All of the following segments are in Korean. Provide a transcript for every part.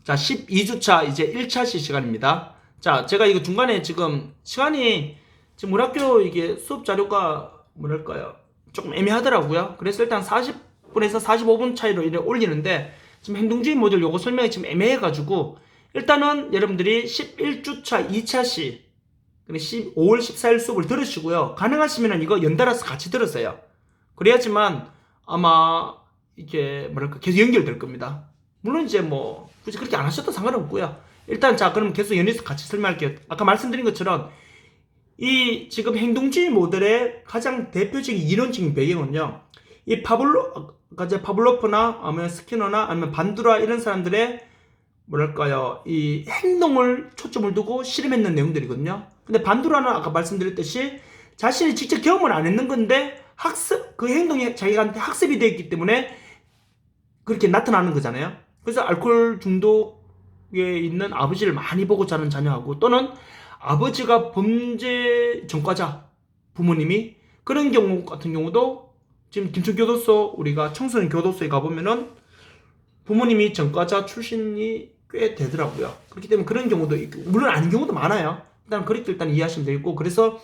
자, 12주차 이제 1차시 시간입니다. 자, 제가 이거 중간에 지금 시간이 지금 우리 학교 이게 수업 자료가 뭐랄까요? 조금 애매하더라고요. 그래서 일단 40분에서 45분 차이로 이래 올리는데 지금 행동주의 모듈 요거 설명이 지금 애매해가지고 일단은 여러분들이 11주차 2차시 5월 14일 수업을 들으시고요. 가능하시면 이거 연달아서 같이 들으세요. 그래야지만 아마 이게 뭐랄까 계속 연결될 겁니다. 물론 이제 뭐 굳이 그렇게 안 하셔도 상관없고요. 일단 자 그럼 계속 연이어서 같이 설명할게요. 아까 말씀드린 것처럼 이 지금 행동주의 모델의 가장 대표적인 이론적인 배경은요. 이 파블로프나 아니면 스키너나 아니면 반두라 이런 사람들의 뭐랄까요 이 행동을 초점을 두고 실험했는 내용들이거든요. 근데 반두라는 아까 말씀드렸듯이 자신이 직접 경험을 안 했는 건데 학습 그 행동이 자기한테 학습이 되어 있기 때문에 그렇게 나타나는 거잖아요. 그래서 알코올 중독에 있는 아버지를 많이 보고 자란 자녀하고 또는 아버지가 범죄 전과자 부모님이 그런 경우 같은 경우도 지금 김천교도소 우리가 청소년 교도소에 가보면은 부모님이 전과자 출신이 꽤 되더라고요. 그렇기 때문에 그런 경우도 있고 물론 아닌 경우도 많아요. 일단 그렇게 일단 이해하시면 되겠고 그래서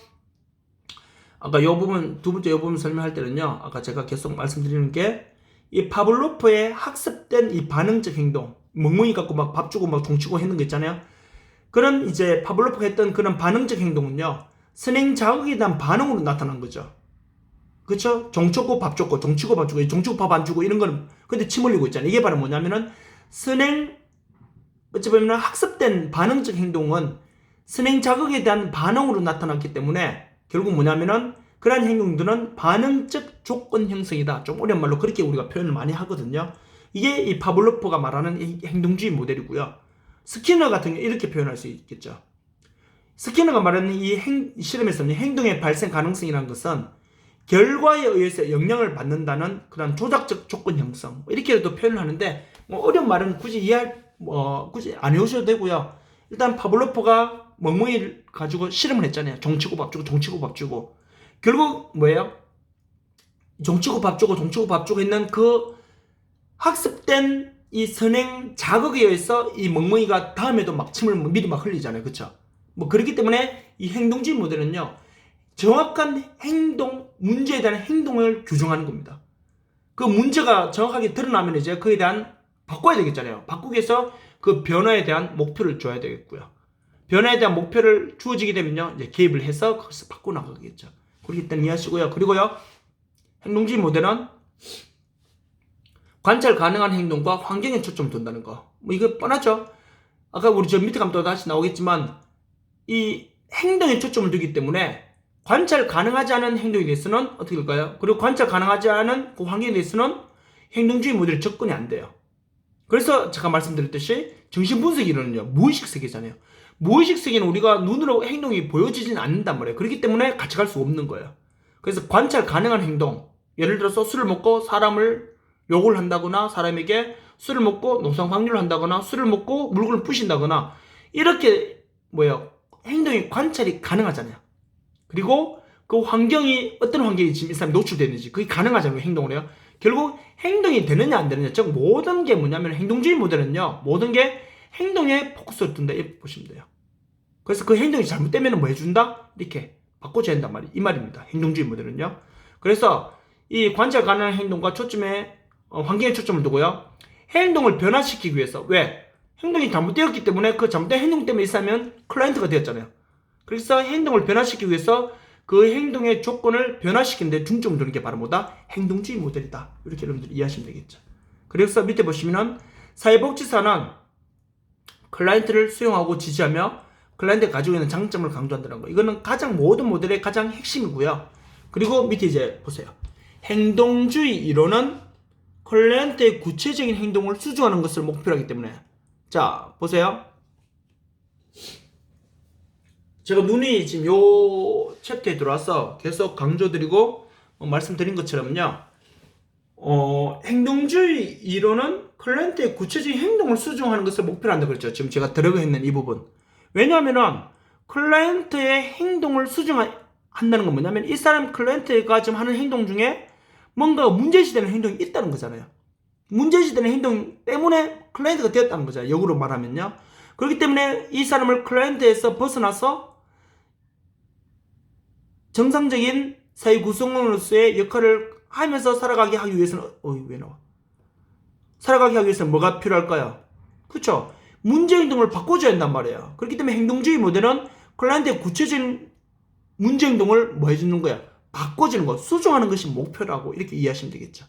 아까 요 부분 두 번째 요 부분 설명할 때는요. 아까 제가 계속 말씀드리는 게 이 파블로프의 학습된 이 반응적 행동 멍멍이 갖고 막 밥 주고 막 종치고 했는 거 있잖아요. 그런 이제 파블로프가 했던 그런 반응적 행동은요. 선행 자극에 대한 반응으로 나타난 거죠. 그렇죠? 종쳤고 밥 줬고 종치고 밥 주고 종치고 밥 안 주고 이런 거는 근데 침 흘리고 있잖아요. 이게 바로 뭐냐면은 선행 어찌 보면 학습된 반응적 행동은 선행 자극에 대한 반응으로 나타났기 때문에 결국 뭐냐면은 그러한 행동들은 반응적 조건 형성이다. 좀 어려운 말로 그렇게 우리가 표현을 많이 하거든요. 이게 이 파블로프가 말하는 이 행동주의 모델이고요. 스키너 같은 경우 이렇게 표현할 수 있겠죠. 스키너가 말하는 이 실험에서는 행동의 발생 가능성이라는 것은 결과에 의해서 영향을 받는다는 그런 조작적 조건 형성 이렇게도 표현을 하는데 뭐 어려운 말은 굳이 굳이 안 해오셔도 되고요. 일단 파블로프가 멍멍이를 가지고 실험을 했잖아요. 종치고 밥 주고 종치고 밥 주고 결국 뭐예요? 종치고 밥 주고 종치고 밥 주고 있는 그 학습된 이 선행 자극에 의해서 이 멍멍이가 다음에도 막 침을 미리 막 흘리잖아요. 그쵸? 뭐 그렇기 때문에 이 행동주의 모델은요. 정확한 행동, 문제에 대한 행동을 규정하는 겁니다. 그 문제가 정확하게 드러나면 이제 그에 대한 바꿔야 되겠잖아요. 바꾸기 위해서 그 변화에 대한 목표를 줘야 되겠고요. 변화에 대한 목표를 주어지게 되면요. 이제 개입을 해서 거기서 바꿔 나가겠죠. 그렇기 때문에 이해하시고요. 그리고요. 행동주의 모델은 관찰 가능한 행동과 환경에 초점을 둔다는 거. 뭐 이거 뻔하죠. 아까 우리 저 밑에 가면 또 다시 나오겠지만 이 행동에 초점을 두기 때문에 관찰 가능하지 않은 행동에 대해서는 어떻게 될까요? 그리고 관찰 가능하지 않은 그 환경에 대해서는 행동주의 모델이 접근이 안 돼요. 그래서 제가 말씀드렸듯이 정신분석 이론은요. 무의식 세계잖아요. 무의식 세계는 우리가 눈으로 행동이 보여지진 않는단 말이에요. 그렇기 때문에 같이 갈 수 없는 거예요. 그래서 관찰 가능한 행동 예를 들어서 술을 먹고 사람을 욕을 한다거나 사람에게 술을 먹고 노상방뇨를 한다거나 술을 먹고 물건을 부신다거나 이렇게 행동이 관찰이 가능하잖아요. 그리고 그 환경이 어떤 환경이 지금 이 사람이 노출되는지 그게 가능하잖아요. 행동을 해요. 결국 행동이 되느냐 안 되느냐 즉 모든 게 뭐냐면 행동주의 모델은요. 모든 게 행동에 포커스를 둔다 이렇게 보시면 돼요. 그래서 그 행동이 잘못되면 뭐 해준다? 이렇게 바꿔줘야 한단 말이 이 말입니다. 행동주의 모델은요. 그래서 이 관찰 가능한 행동과 초점에 환경에 초점을 두고요. 행동을 변화시키기 위해서 왜? 행동이 잘못되었기 때문에 그 잘못된 행동 때문에 이 사람은 클라이언트가 되었잖아요. 그래서 행동을 변화시키기 위해서 그 행동의 조건을 변화시키는 데 중점을 두는 게 바로 뭐다? 행동주의 모델이다. 이렇게 여러분들이 이해하시면 되겠죠. 그래서 밑에 보시면은 사회복지사는 클라이언트를 수용하고 지지하며 클라이언트가 가지고 있는 장점을 강조한다는 거. 이거는 가장 모든 모델의 가장 핵심이고요. 그리고 밑에 이제 보세요. 행동주의 이론은 클라이언트의 구체적인 행동을 수정하는 것을 목표로 하기 때문에 자 보세요. 제가 눈이 지금 요 챕터에 들어와서 계속 강조드리고 말씀드린 것처럼요. 행동주의 이론은 클라이언트의 구체적인 행동을 수정하는 것을 목표로 한다 그랬죠. 지금 제가 들어가 있는 이 부분. 왜냐하면은 클라이언트의 행동을 수정한다는 건 뭐냐면 이 사람 클라이언트가 지금 하는 행동 중에 뭔가 문제시되는 행동이 있다는 거잖아요. 문제시되는 행동 때문에 클라이언트가 되었다는 거죠. 역으로 말하면요. 그렇기 때문에 이 사람을 클라이언트에서 벗어나서 정상적인 사회 구성원으로서의 역할을 하면서 살아가게 하기 위해서는 왜 나와? 살아가게 하기 위해서는 뭐가 필요할까요? 그렇죠? 문제 행동을 바꿔줘야 한단 말이에요. 그렇기 때문에 행동주의 모델은 클라이언트의 구체적인 문제 행동을 뭐 해주는 거야? 바꿔주는 거, 수정하는 것이 목표라고 이렇게 이해하시면 되겠죠.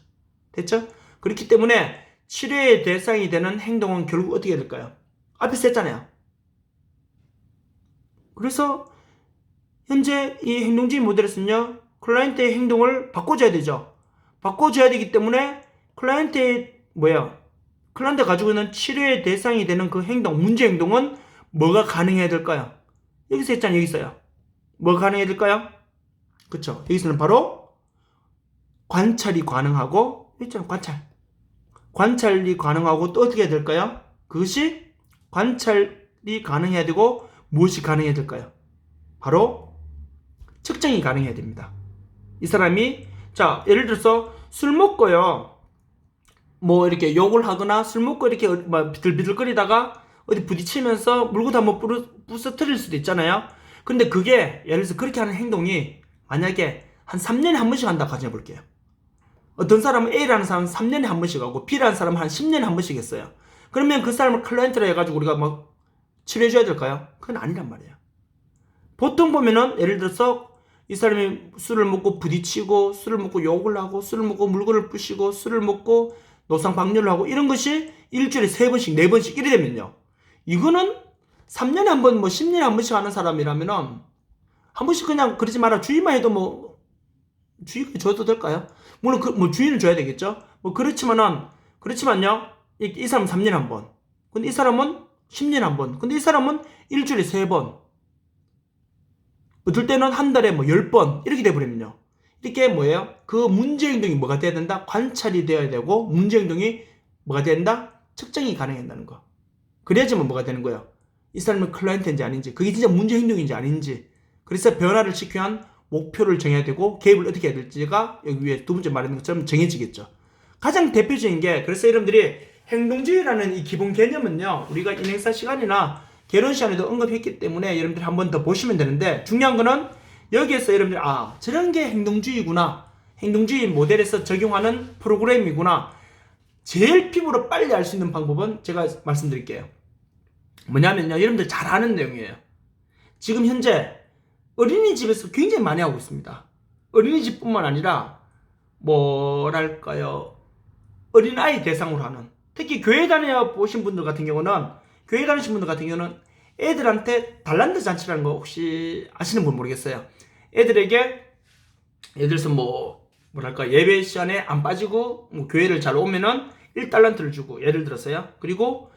됐죠? 그렇기 때문에 치료의 대상이 되는 행동은 결국 어떻게 될까요? 앞에서 했잖아요. 그래서 현재 이 행동주의 모델에서는요, 클라이언트의 행동을 바꿔줘야 되죠. 바꿔줘야 되기 때문에 클라이언트가 가지고 있는 치료의 대상이 되는 그 행동, 문제 행동은 뭐가 가능해야 될까요? 여기서 했잖아요. 여기 있어요. 뭐가 가능해야 될까요? 그쵸? 여기서는 바로 관찰이 가능하고, 있잖아요. 관찰이 가능하고 또 어떻게 해야 될까요? 그것이 관찰이 가능해야 되고 무엇이 가능해야 될까요? 바로 측정이 가능해야 됩니다. 이 사람이 예를 들어서 술 먹고요, 뭐 이렇게 욕을 하거나 술 먹고 이렇게 비틀비틀거리다가 어디 부딪히면서 물구도 한번 부서뜨릴 수도 있잖아요. 근데 그게 예를 들어서 그렇게 하는 행동이 만약에 한 3년에 한 번씩 한다고 가정해볼게요. 어떤 사람은 A라는 사람은 3년에 한 번씩 하고 B라는 사람은 한 10년에 한 번씩 했어요. 그러면 그 사람을 클라이언트라 해가지고 우리가 뭐 치료해줘야 될까요? 그건 아니란 말이에요. 보통 보면은 예를 들어서 이 사람이 술을 먹고 부딪히고 술을 먹고 욕을 하고 술을 먹고 물건을 부시고 술을 먹고 노상방뇨를 하고 이런 것이 일주일에 3번씩 4번씩 이래 되면요, 이거는 3년에 한 번, 뭐 10년에 한 번씩 하는 사람이라면은 한 번씩 그냥 그러지 마라 주의만 해도 뭐 주의 줘도 될까요? 물론 뭐 주의는 줘야 되겠죠. 뭐 그렇지만요, 이 사람은 3년에 한 번, 근데 이 사람은 10년에 한 번, 근데 이 사람은 일주일에 3번, 어떨 때는 한 달에 뭐 10번 이렇게 돼버리면요, 이렇게 뭐예요? 그 문제 행동이 뭐가 돼야 된다? 관찰이 되어야 되고 문제 행동이 뭐가 돼야 된다? 측정이 가능해야 된다는 거. 그래야지만 뭐가 되는 거예요? 이 사람은 클라이언트인지 아닌지, 그게 진짜 문제 행동인지 아닌지. 그래서 변화를 시키기 위한 목표를 정해야 되고 개입을 어떻게 해야 될지가 여기 위에 두 번째 말했는 것처럼 정해지겠죠. 가장 대표적인 게, 그래서 여러분들이 행동주의라는 이 기본 개념은요, 우리가 인행사 시간이나 개론 시간에도 언급했기 때문에 여러분들이 한 번 더 보시면 되는데, 중요한 거는 여기에서 여러분들 저런 게 행동주의구나, 행동주의 모델에서 적용하는 프로그램이구나, 제일 피부로 빨리 알 수 있는 방법은 제가 말씀드릴게요. 뭐냐면요, 여러분들 잘 아는 내용이에요. 지금 현재 어린이집에서 굉장히 많이 하고 있습니다. 어린이집뿐만 아니라 뭐랄까요, 어린아이 대상으로 하는, 특히 교회 다녀 보신 분들 같은 경우는, 교회 다니신 분들 같은 경우는 애들한테 달란트 잔치라는 거 혹시 아시는 분 모르겠어요. 애들에게 예를 들어서 예배 시간에 안 빠지고 교회를 잘 오면은 1달란트를 주고, 예를 들어서요. 그리고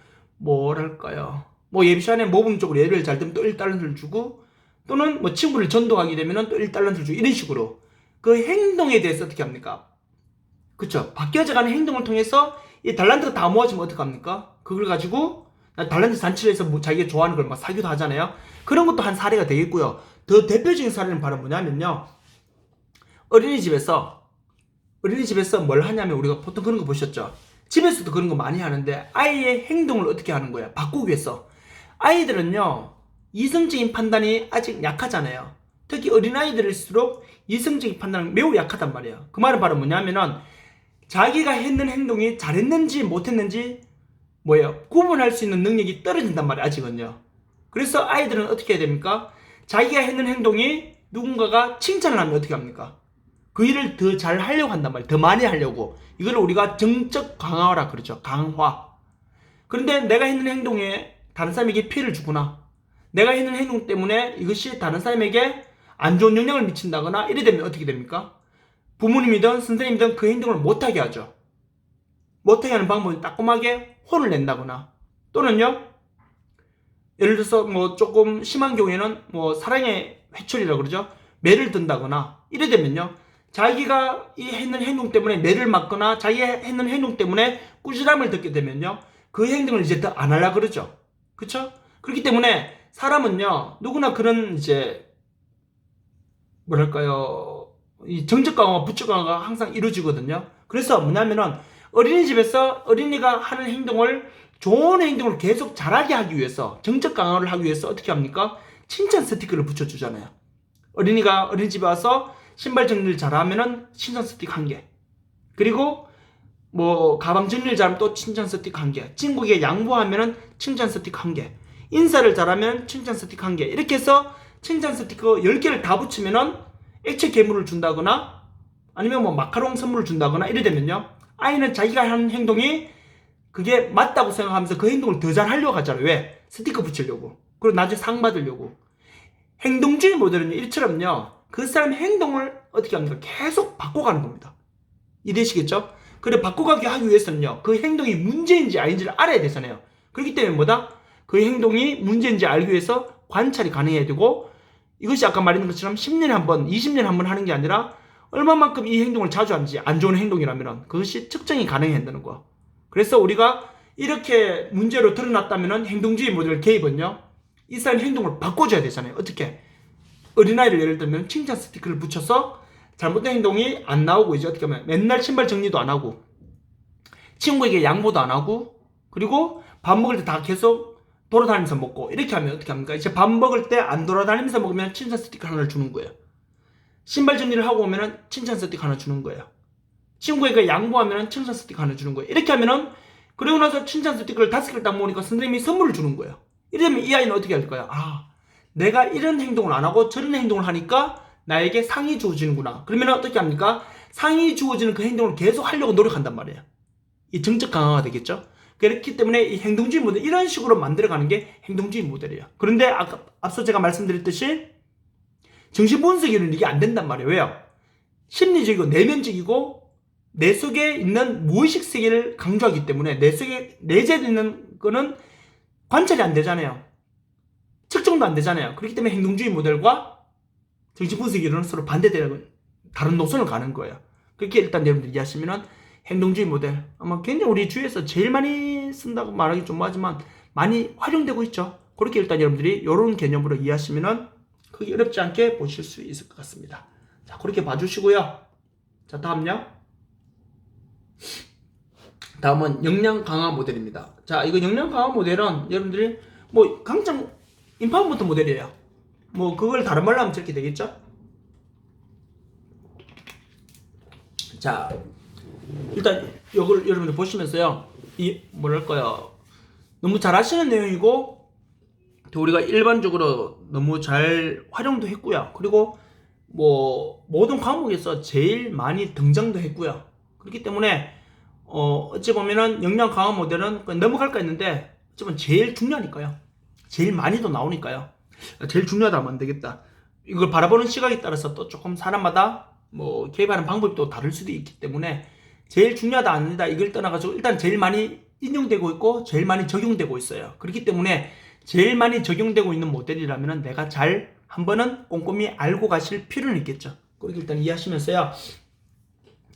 예배 시간에 모범적으로 예배를 잘 들으면 또 1달란트를 주고, 또는 친구를 전도하게 되면은 또 1달란트를 주고, 이런 식으로 그 행동에 대해서 어떻게 합니까? 그쵸? 바뀌어져가는 행동을 통해서 이 달란트가 다 모아지면 어떡합니까? 그걸 가지고 달란트 잔치를 해서 자기가 좋아하는 걸 사기도 하잖아요. 그런 것도 한 사례가 되겠고요. 더 대표적인 사례는 바로 뭐냐면요, 어린이집에서 뭘 하냐면, 우리가 보통 그런 거 보셨죠? 집에서도 그런 거 많이 하는데, 아이의 행동을 어떻게 하는 거야? 바꾸기 위해서. 아이들은요, 이성적인 판단이 아직 약하잖아요. 특히 어린아이들일수록 이성적인 판단은 매우 약하단 말이에요. 그 말은 바로 뭐냐면은, 자기가 했는 행동이 잘했는지 못했는지 구분할 수 있는 능력이 떨어진단 말이에요, 아직은요. 그래서 아이들은 어떻게 해야 됩니까? 자기가 했는 행동이 누군가가 칭찬을 하면 어떻게 합니까? 그 일을 더 잘 하려고 한단 말이에요. 더 많이 하려고. 이걸 우리가 정적 강화라 그러죠. 강화. 그런데 내가 했는 행동에 다른 사람에게 피해를 주거나, 내가 했는 행동 때문에 이것이 다른 사람에게 안 좋은 영향을 미친다거나 이래 되면 어떻게 됩니까? 부모님이든 선생님이든 그 행동을 못하게 하죠. 못하게 하는 방법은 따끔하게 혼을 낸다거나, 또는요, 예를 들어서 조금 심한 경우에는 사랑의 회초리라고 그러죠. 매를 든다거나 이래 되면요, 자기가 이 했는 행동 때문에 매를 맞거나 자기가 했는 행동 때문에 꾸지람을 듣게 되면요, 그 행동을 이제 더 안 하려고 그러죠. 그쵸? 그렇기 때문에 사람은요, 누구나 그런 이 정적 강화와 부적 강화가 항상 이루어지거든요. 그래서 뭐냐면은, 어린이집에서 어린이가 하는 행동을 좋은 행동을 계속 잘하게 하기 위해서 정적 강화를 하기 위해서 어떻게 합니까? 칭찬 스티커를 붙여주잖아요. 어린이가 어린이집에 와서 신발 정리를 잘하면은 칭찬 스티커 1개. 그리고 뭐 가방 정리를 잘하면 또 칭찬 스티커 1개. 친구에게 양보하면은 칭찬 스티커 1개. 인사를 잘하면 칭찬 스티커 1개. 이렇게 해서 칭찬 스티커 10개를 다 붙이면은 액체 괴물을 준다거나 아니면 뭐 마카롱 선물을 준다거나 이래 되면요, 아이는 자기가 하는 행동이 그게 맞다고 생각하면서 그 행동을 더 잘하려고 하잖아요. 왜? 스티커 붙이려고. 그리고 나중에 상 받으려고. 행동주의 모델은요, 이처럼요, 그 사람의 행동을 어떻게 합니까? 계속 바꿔가는 겁니다. 이해되시겠죠? 그래, 바꿔가게 하기 위해서는요, 그 행동이 문제인지 아닌지를 알아야 되잖아요. 그렇기 때문에 뭐다? 그 행동이 문제인지 알기 위해서 관찰이 가능해야 되고, 이것이 아까 말했던 것처럼 10년에 한 번, 20년에 한 번 하는 게 아니라 얼마만큼 이 행동을 자주 하는지, 안 좋은 행동이라면 그것이 측정이 가능해야 한다는 거. 그래서 우리가 이렇게 문제로 드러났다면 행동주의 모델 개입은요, 이 사람의 행동을 바꿔줘야 되잖아요. 어떻게? 어린아이를 예를 들면 칭찬 스티커를 붙여서 잘못된 행동이 안 나오고, 이제 어떻게 하면 맨날 신발 정리도 안 하고 친구에게 양보도 안 하고, 그리고 밥 먹을 때 다 계속 돌아다니면서 먹고, 이렇게 하면 어떻게 합니까? 이제 밥 먹을 때 안 돌아다니면서 먹으면 칭찬 스티커 하나를 주는 거예요. 신발 정리를 하고 오면은 칭찬 스티커 하나 주는 거예요. 친구에게 양보하면은 칭찬 스티커 하나 주는 거예요. 이렇게 하면은, 그러고 나서 칭찬 스티커를 5개를 딱 모으니까 선생님이 선물을 주는 거예요. 이러면 이 아이는 어떻게 할까요? 아, 내가 이런 행동을 안 하고 저런 행동을 하니까 나에게 상이 주어지는구나. 그러면 어떻게 합니까? 상이 주어지는 그 행동을 계속 하려고 노력한단 말이에요. 이 정적 강화가 되겠죠? 그렇기 때문에 이 행동주의 모델, 이런 식으로 만들어가는 게 행동주의 모델이에요. 그런데 앞서 제가 말씀드렸듯이 정신분석에는 이게 안 된단 말이에요. 왜요? 심리적이고 내면적이고 내 속에 있는 무의식 세계를 강조하기 때문에 내 속에 내재되어 있는 거는 관찰이 안 되잖아요. 측정도 안 되잖아요. 그렇기 때문에 행동주의 모델과 정신분석 이론은 서로 반대되는 다른 노선을 가는 거예요. 그렇게 일단 여러분들 이해하시면은 행동주의 모델, 아마 굉장히 우리 주위에서 제일 많이 쓴다고 말하기 좀 뭐하지만 많이 활용되고 있죠. 그렇게 일단 여러분들이 이런 개념으로 이해하시면은 크게 어렵지 않게 보실 수 있을 것 같습니다. 자, 그렇게 봐주시고요. 자, 다음요. 다음은 역량 강화 모델입니다. 자, 이거 역량 강화 모델은 여러분들이 뭐 강점 인파운먼트 모델이에요. 뭐 그걸 다른 말로 하면 저렇게 되겠죠? 자, 일단 이걸 여러분들 보시면서요, 이 뭐랄까요, 너무 잘 하시는 내용이고 또 우리가 일반적으로 너무 잘 활용도 했고요. 그리고 뭐 모든 과목에서 제일 많이 등장도 했고요. 그렇기 때문에 어찌 보면은 역량 강화 모델은 넘어갈까 했는데 어찌 보면 제일 중요하니까요. 제일 많이도 나오니까요. 제일 중요하다 하면 안 되겠다. 이걸 바라보는 시각에 따라서 또 조금 사람마다 뭐 개입하는 방법이 또 다를 수도 있기 때문에 제일 중요하다 아니다 이걸 떠나가지고 일단 제일 많이 인용되고 있고 제일 많이 적용되고 있어요. 그렇기 때문에 제일 많이 적용되고 있는 모델이라면 내가 잘 한번은 꼼꼼히 알고 가실 필요는 있겠죠. 그렇게 일단 이해하시면서요.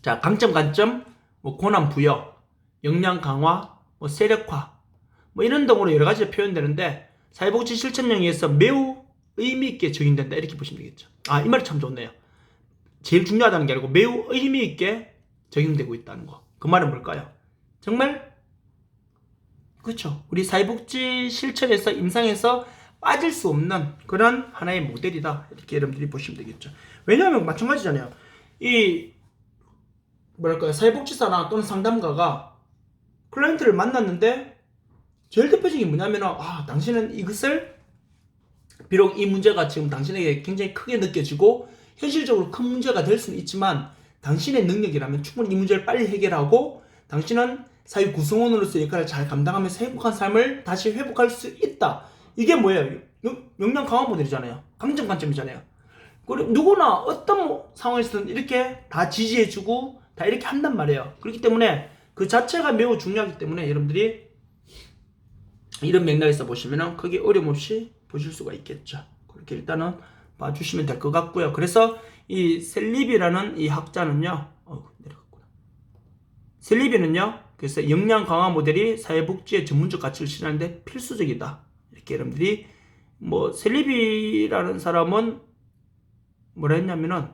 자, 강점, 단점, 뭐 고난 부여, 역량 강화, 뭐 세력화, 뭐 이런 등으로 여러 가지 표현되는데 사회복지 실천령에서 매우 의미 있게 적용된다 이렇게 보시면 되겠죠. 아, 이 말이 참 좋네요. 제일 중요하다는 게 아니고 매우 의미 있게 적용되고 있다는 거. 그 말은 뭘까요? 정말 그렇죠. 우리 사회복지 실천에서 임상에서 빠질 수 없는 그런 하나의 모델이다 이렇게 여러분들이 보시면 되겠죠. 왜냐하면 마찬가지잖아요. 이 뭐랄까요, 사회복지사나 또는 상담가가 클라이언트를 만났는데 제일 대표적인 게 뭐냐면, 아, 당신은 이것을 비록 이 문제가 지금 당신에게 굉장히 크게 느껴지고 현실적으로 큰 문제가 될 수는 있지만 당신의 능력이라면 충분히 이 문제를 빨리 해결하고 당신은 사회 구성원으로서 역할을 잘 감당하면서 행복한 삶을 다시 회복할 수 있다. 이게 뭐예요? 역량 강화 모델이잖아요. 강점 관점이잖아요. 그리고 누구나 어떤 상황에서든 이렇게 다 지지해주고 다 이렇게 한단 말이에요. 그렇기 때문에 그 자체가 매우 중요하기 때문에 여러분들이 이런 맥락에서 보시면 크게 어려움 없이 보실 수가 있겠죠. 그렇게 일단은 봐주시면 될 것 같고요. 그래서 이 셀리비라는 이 학자는요, 내려갔구나. 셀리비는요, 그래서 역량 강화 모델이 사회복지의 전문적 가치를 실현하는데 필수적이다. 이렇게 여러분들이 뭐 셀리비라는 사람은 뭐라 했냐면은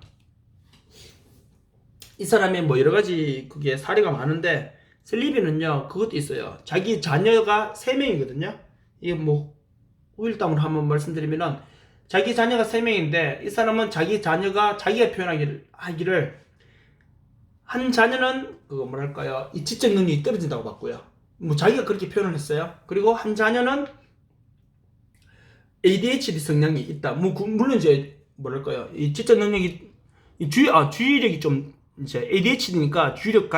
이 사람의 뭐 여러 가지 그게 사례가 많은데 셀리비는요, 그것도 있어요. 자기 자녀가 3명이거든요. 이게 뭐, 후일담으로 한번 말씀드리면은, 자기 자녀가 3명인데, 이 사람은 자기 자녀가 자기가 하기를, 한 자녀는, 그거 뭐랄까요, 이 지적 능력이 떨어진다고 봤고요. 뭐, 자기가 그렇게 표현을 했어요. 그리고 한 자녀는 ADHD 성향이 있다. 뭐, 물론 이제, 뭐랄까요, 이 지적 능력이, 주의력이 좀, 이제 ADHD니까 주의력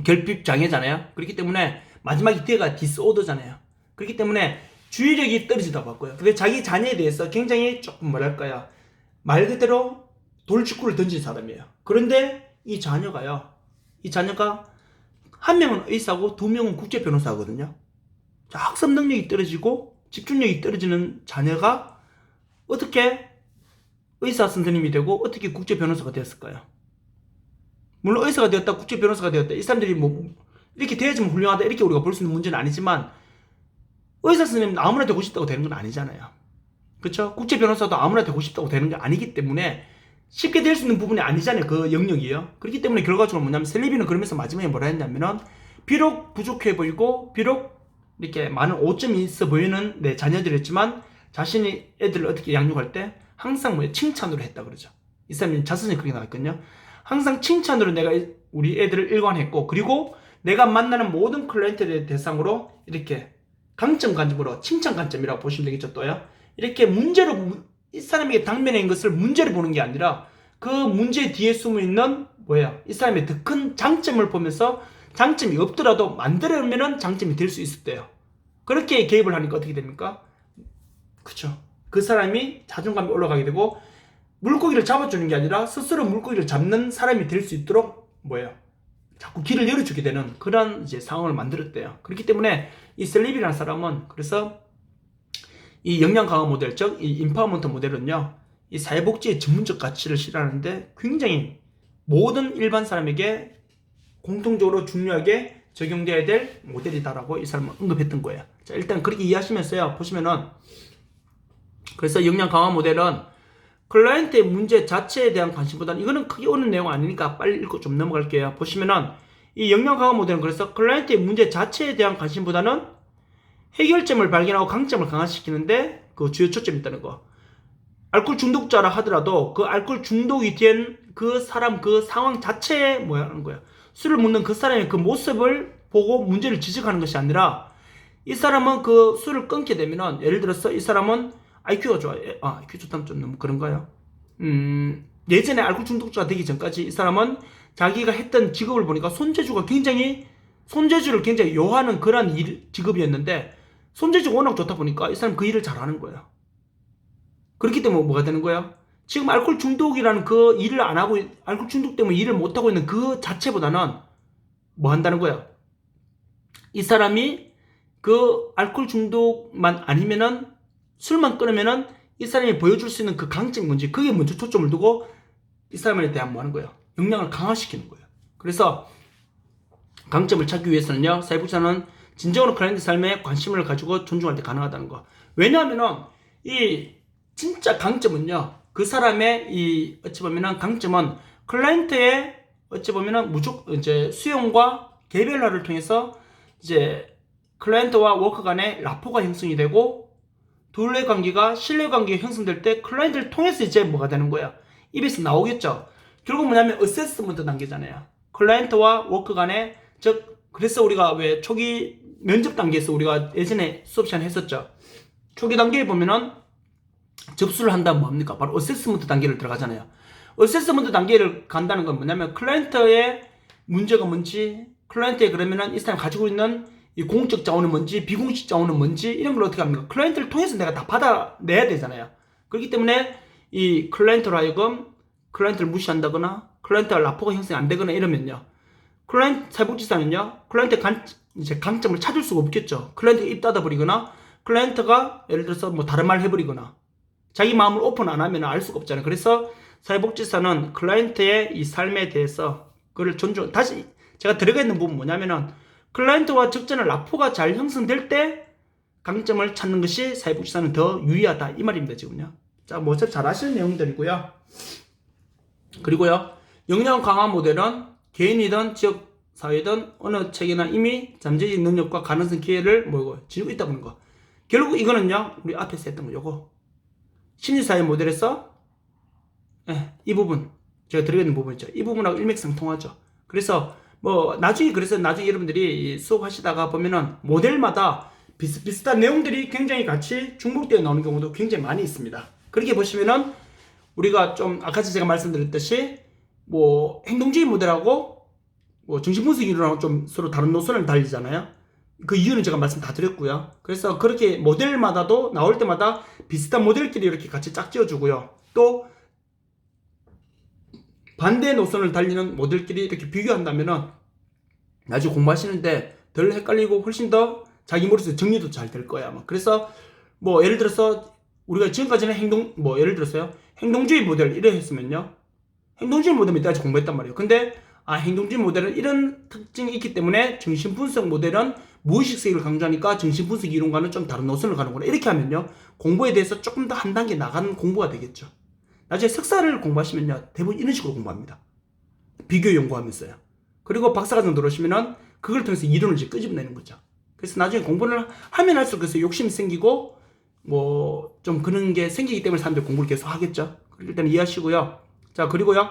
결핍 장애잖아요. 그렇기 때문에 마지막 이태가 디스오더잖아요. 그렇기 때문에 주의력이 떨어지다고 봤고요. 근데 자기 자녀에 대해서 굉장히 조금 뭐랄까요, 말 그대로 돌직구를 던진 사람이에요. 그런데 이 자녀가 한 명은 의사고 두 명은 국제 변호사거든요. 자, 학습 능력이 떨어지고 집중력이 떨어지는 자녀가 어떻게 의사 선생님이 되고 어떻게 국제 변호사가 되었을까요? 물론 의사가 되었다, 국제 변호사가 되었다, 이 사람들이 뭐 이렇게 되어야지만 훌륭하다, 이렇게 우리가 볼 수 있는 문제는 아니지만, 의사 선생님은 아무나 되고 싶다고 되는 건 아니잖아요. 그렇죠? 국제 변호사도 아무나 되고 싶다고 되는 게 아니기 때문에 쉽게 될 수 있는 부분이 아니잖아요. 그 영역이요. 그렇기 때문에 결과적으로 뭐냐면, 셀리비는 그러면서 마지막에 뭐라 했냐면은, 비록 부족해 보이고 비록 이렇게 많은 오점이 있어 보이는 내 자녀들이었지만, 자신이 애들을 어떻게 양육할 때 항상 칭찬으로 했다 그러죠. 이 사람이 자선이 그렇게 나왔거든요. 항상 칭찬으로 내가 우리 애들을 일관했고, 그리고 내가 만나는 모든 클라이언트의 대상으로 이렇게 강점 관점으로, 칭찬 관점이라고 보시면 되겠죠. 또요, 이렇게 문제로, 이 사람에게 당면에 있는 것을 문제로 보는 게 아니라 그 문제 뒤에 숨어 있는 이 사람의 더 큰 장점을 보면서, 장점이 없더라도 만들어내면 장점이 될 수 있었대요. 그렇게 개입을 하니까 어떻게 됩니까? 그쵸, 그 사람이 자존감이 올라가게 되고, 물고기를 잡아주는 게 아니라 스스로 물고기를 잡는 사람이 될 수 있도록 자꾸 길을 열어주게 되는 그런 이제 상황을 만들었대요. 그렇기 때문에 이 셀리비라는 사람은, 그래서 이 역량 강화 모델, 즉 이 인파워먼트 모델은요, 이 사회복지의 전문적 가치를 실현하는데 굉장히 모든 일반 사람에게 공통적으로 중요하게 적용돼야 될 모델이다라고 이 사람은 언급했던 거예요. 자, 일단 그렇게 이해하시면서요, 보시면은, 그래서 역량 강화 모델은 클라이언트의 문제 자체에 대한 관심보다는, 이거는 크게 오는 내용 아니니까 빨리 읽고 좀 넘어갈게요. 보시면은, 이 역량 강화 모델은 그래서 클라이언트의 문제 자체에 대한 관심보다는 해결점을 발견하고 강점을 강화시키는데 그 주요 초점이 있다는 거. 알코올 중독자라 하더라도 그 알코올 중독이 된 그 사람, 그 상황 자체에 하는 거야. 술을 먹는 그 사람의 그 모습을 보고 문제를 지적하는 것이 아니라, 이 사람은 그 술을 끊게 되면은, 예를 들어서 이 사람은 IQ가 좋아요. IQ 좋다면 좀 너무 그런가요? 예전에 알코올 중독자가 되기 전까지 이 사람은 자기가 했던 직업을 보니까 손재주를 굉장히 요하는 그런 직업이었는데, 손재주가 워낙 좋다 보니까 이 사람 그 일을 잘하는 거예요. 그렇기 때문에 뭐가 되는 거예요? 지금 알코올 중독이라는 그 일을 안 하고, 알코올 중독 때문에 일을 못 하고 있는 그 자체보다는 뭐 한다는 거예요? 이 사람이 그 알코올 중독만 아니면은, 술만 끊으면은 이 사람이 보여줄 수 있는 그 강점이 뭔지, 그게 먼저 초점을 두고 이 사람에 대한 뭐 하는 거예요? 역량을 강화시키는 거예요. 그래서 강점을 찾기 위해서는요, 사회복지사는 진정으로 클라이언트 삶에 관심을 가지고 존중할 때 가능하다는 거. 왜냐하면은 이 진짜 강점은요, 그 사람의 이 어찌 보면은 강점은 클라이언트의 어찌 보면은 이제 수용과 개별화를 통해서 이제 클라이언트와 워커 간의 라포가 형성이 되고, 둘의 관계가 신뢰관계가 형성될 때 클라이언트를 통해서 이제 뭐가 되는 거야? 입에서 나오겠죠. 결국 뭐냐면 어세스먼트 단계잖아요. 클라이언트와 워커 간의, 즉 그래서 우리가 왜 초기 면접 단계에서 우리가 예전에 수업 시간에 했었죠. 초기 단계에 보면은 접수를 한다면 뭡니까? 바로 어세스먼트 단계를 들어가잖아요. 어세스먼트 단계를 간다는 건 뭐냐면, 클라이언트의 문제가 뭔지, 클라이언트의 그러면은 이 사람이 가지고 있는 이 공적 자원은 뭔지, 비공식 자원은 뭔지, 이런 걸 어떻게 합니까? 클라이언트를 통해서 내가 다 받아내야 되잖아요. 그렇기 때문에 이 클라이언트로 하여금 클라이언트를 무시한다거나 클라이언트와 라포가 형성이 안 되거나 이러면요, 사회복지사는요, 클라이언트의 이제 강점을 찾을 수가 없겠죠. 클라이언트가 입 닫아버리거나, 클라이언트가 예를 들어서 뭐 다른 말 해버리거나, 자기 마음을 오픈 안 하면 알 수가 없잖아요. 그래서 사회복지사는 클라이언트의 이 삶에 대해서 그를 다시 제가 들어가 있는 부분 뭐냐면은, 클라이언트와 적절한 라포가 잘 형성될 때 강점을 찾는 것이 사회복지사는 더 유리하다, 이 말입니다, 지금요. 자, 잘 아시는 내용들이고요. 그리고요, 역량 강화 모델은 개인이든 지역 사회든 어느 체계나 이미 잠재적 능력과 가능성 기회를 지니고 있다 보는 거. 결국 이거는요, 우리 앞에서 했던 거 요거 심리사회 모델에서 이 부분 제가 들어가 있는 부분 있죠. 이 부분하고 일맥상통하죠. 그래서 나중에 여러분들이 수업하시다가 보면은 모델마다 비슷비슷한 내용들이 굉장히 같이 중복되어 나오는 경우도 굉장히 많이 있습니다. 그렇게 보시면은 우리가 좀 아까 제가 말씀드렸듯이 행동주의 모델하고 정신분석 이론하고 좀 서로 다른 노선을 달리잖아요. 그 이유는 제가 말씀 다 드렸고요. 그래서 그렇게 모델마다도 나올 때마다 비슷한 모델끼리 이렇게 같이 짝지어주고요. 또 반대 노선을 달리는 모델끼리 이렇게 비교한다면은 나중에 공부하시는데 덜 헷갈리고 훨씬 더 자기 머릿속에 정리도 잘 될 거야. 그래서 예를 들어서 우리가 지금까지는 예를 들어서요, 행동주의 모델 이래 했으면요, 행동주의 모델은 이때까지 공부했단 말이에요. 근데 행동주의 모델은 이런 특징이 있기 때문에 정신분석 모델은 무의식세계를 강조하니까 정신분석 이론과는 좀 다른 노선을 가는구나. 이렇게 하면요, 공부에 대해서 조금 더 한 단계 나가는 공부가 되겠죠. 나중에 석사를 공부하시면요, 대부분 이런 식으로 공부합니다. 비교 연구하면서요. 그리고 박사과정 들어오시면은 그걸 통해서 이론을 이제 끄집어내는 거죠. 그래서 나중에 공부를 하면 할수록 그래서 욕심이 생기고 좀 그런 게 생기기 때문에 사람들이 공부를 계속 하겠죠. 일단 이해하시고요. 자, 그리고요,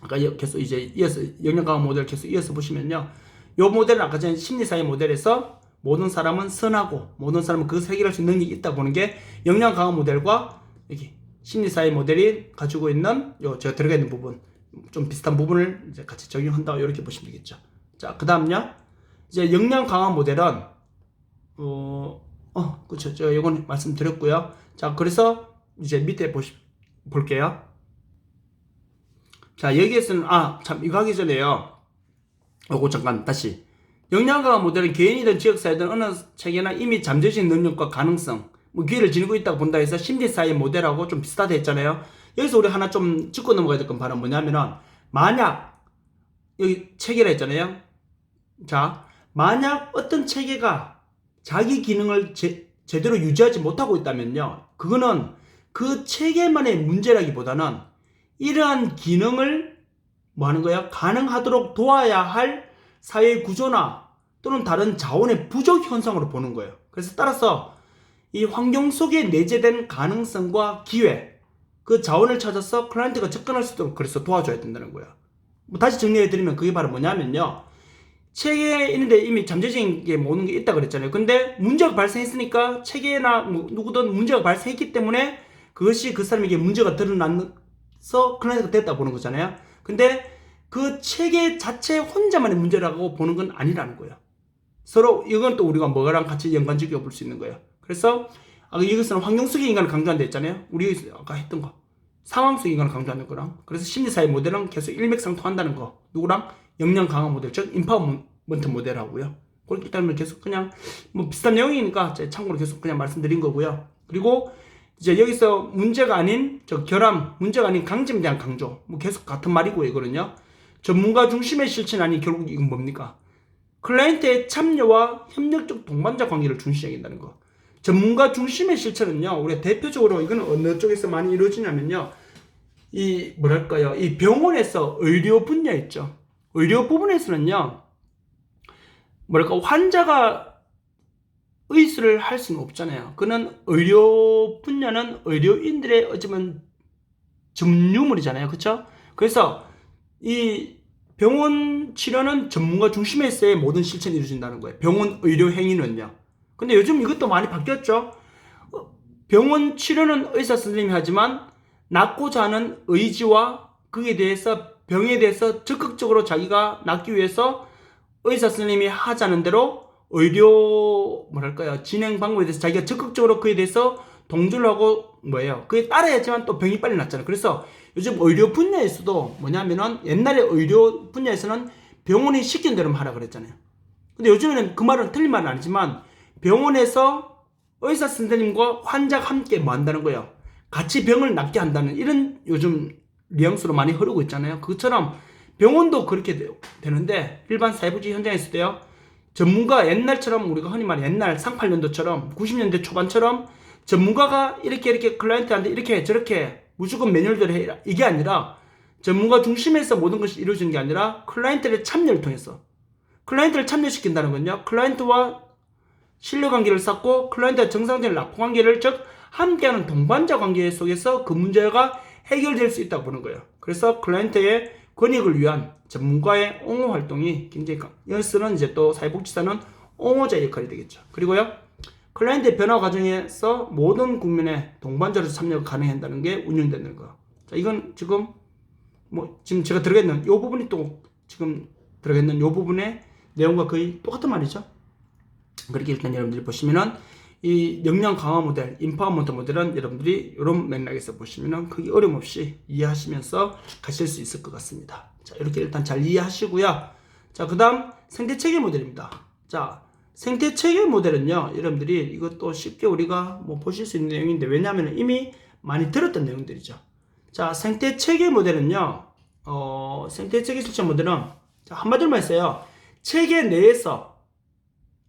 아까 계속 이제 이어서 역량 강화 모델 계속 이어서 보시면요, 요 모델은 아까 전에 심리사회 모델에서 모든 사람은 선하고 모든 사람은 그것을 해결할 수 있는 능력이 있다 보는 게 역량 강화 모델과 여기 심리사회 모델이 가지고 있는 제가 들어가 있는 부분, 좀 비슷한 부분을 이제 같이 적용한다, 이렇게 보시면 되겠죠. 자, 그 다음요, 이제 역량 강화 모델은 그렇죠. 제가 이건 말씀드렸고요. 자, 그래서 이제 밑에 볼게요. 자, 여기에서는 참 이거 하기 전에요, 요거 잠깐 다시, 역량 강화 모델은 개인이든 지역사회든 어느 체계나 이미 잠재적 능력과 가능성, 기회를 지니고 있다고 본다 해서 심리사회 모델하고 좀 비슷하다 했잖아요. 여기서 우리 하나 좀 짚고 넘어가야 될 건 바로 뭐냐면은, 만약 여기 체계라 했잖아요. 자, 만약 어떤 체계가 자기 기능을 제대로 유지하지 못하고 있다면요, 그거는 그 체계만의 문제라기보다는 이러한 기능을 하는 거야? 가능하도록 도와야 할 사회 구조나 또는 다른 자원의 부족 현상으로 보는 거예요. 그래서 따라서 이 환경 속에 내재된 가능성과 기회, 그 자원을 찾아서 클라이언트가 접근할 수 있도록 그래서 도와줘야 된다는 거예요. 다시 정리해드리면 그게 바로 뭐냐면요, 체계에 있는데 이미 잠재적인 게 모든 게 있다 그랬잖아요. 근데 문제가 발생했으니까 체계나 누구든 문제가 발생했기 때문에 그것이 그 사람에게 문제가 드러나서 클라이언트가 됐다 보는 거잖아요. 근데 그 체계 자체 혼자만의 문제라고 보는 건 아니라는 거예요. 서로 이건 또 우리가 뭐랑 같이 연관지어 볼 수 있는 거예요. 그래서 이것은 환경 속의 인간을 강조한다 했잖아요. 우리 아까 했던 거 상황 속의 인간을 강조하는 거랑, 그래서 심리사회 모델은 계속 일맥상통한다는 거, 누구랑? 역량 강화 모델, 즉 인파워먼트 모델하고요. 그렇기 때문에 계속 그냥 비슷한 내용이니까 참고로 계속 그냥 말씀드린 거고요. 그리고 이제 여기서 문제가 아닌 결함, 문제가 아닌 강점에 대한 강조, 계속 같은 말이고요. 이거는요, 전문가 중심의 실천 아닌 결국 이건 뭡니까? 클라이언트의 참여와 협력적 동반자 관계를 중시해야된다는 거. 전문가 중심의 실천은요, 우리가 대표적으로 이건 어느 쪽에서 많이 이루어지냐면요, 이 병원에서 의료 분야 있죠. 의료 부분에서는요, 환자가 의술을 할 수는 없잖아요. 그는 의료 분야는 의료인들의 어쩌면 전유물이잖아요. 그렇죠? 그래서 이 병원 치료는 전문가 중심에서의 모든 실천이 이루어진다는 거예요. 병원 의료 행위는요. 근데 요즘 이것도 많이 바뀌었죠. 병원 치료는 의사 선생님이 하지만 낫고자 하는 의지와 그에 대해서 병에 대해서 적극적으로 자기가 낫기 위해서 의사 선생님이 하자는 대로 의료 진행 방법에 대해서 자기가 적극적으로 그에 대해서 동조를 하고 그에 따라야지만 또 병이 빨리 낫잖아요. 그래서 요즘 의료 분야에서도 뭐냐면은, 옛날에 의료 분야에서는 병원이 시키는 대로만 하라 그랬잖아요. 근데 요즘에는 그 말은 틀린 말은 아니지만 병원에서 의사 선생님과 환자가 함께 한다는 거예요. 같이 병을 낫게 한다는 이런 요즘 뉘앙스로 많이 흐르고 있잖아요. 그것처럼 병원도 그렇게 되는데, 일반 사회복지 현장에서도요, 전문가 옛날처럼 우리가 흔히 말하는 옛날 상팔년도처럼 90년대 초반처럼 전문가가 이렇게 클라이언트한테 이렇게 저렇게 무조건 매뉴얼대로 해라, 이게 아니라 전문가 중심에서 모든 것이 이루어지는 게 아니라 클라이언트의 참여를 통해서 클라이언트를 참여시킨다는 건요. 클라이언트와 신뢰관계를 쌓고 클라이언트와 정상적인 라포관계를 즉 함께하는 동반자 관계 속에서 그 문제가 해결될 수 있다고 보는 거예요. 그래서 클라이언트의 권익을 위한 전문가의 옹호 활동이 굉장히 여기서는 이제 또 사회복지사는 옹호자 역할이 되겠죠. 그리고요. 클라이언트의 변화 과정에서 모든 국민의 동반자로서 참여가 가능한다는 게 운영되는 거. 자, 이건 지금 지금 제가 들어있는 이 부분이 또 지금 들어있는 이 부분의 내용과 거의 똑같은 말이죠. 그렇게 일단 여러분들이 보시면은 이 역량 강화 모델, 인파워먼트 모델은 여러분들이 이런 맥락에서 보시면은 크게 어려움 없이 이해하시면서 가실 수 있을 것 같습니다. 자, 이렇게 일단 잘 이해하시고요. 자, 그 다음 생태체계 모델입니다. 자, 생태체계 모델은요, 여러분들이 이것도 쉽게 우리가 보실 수 있는 내용인데, 왜냐하면 이미 많이 들었던 내용들이죠. 자, 생태체계 모델은요, 생태체계 실천 모델은, 자, 한마디로 말해서요, 체계 내에서,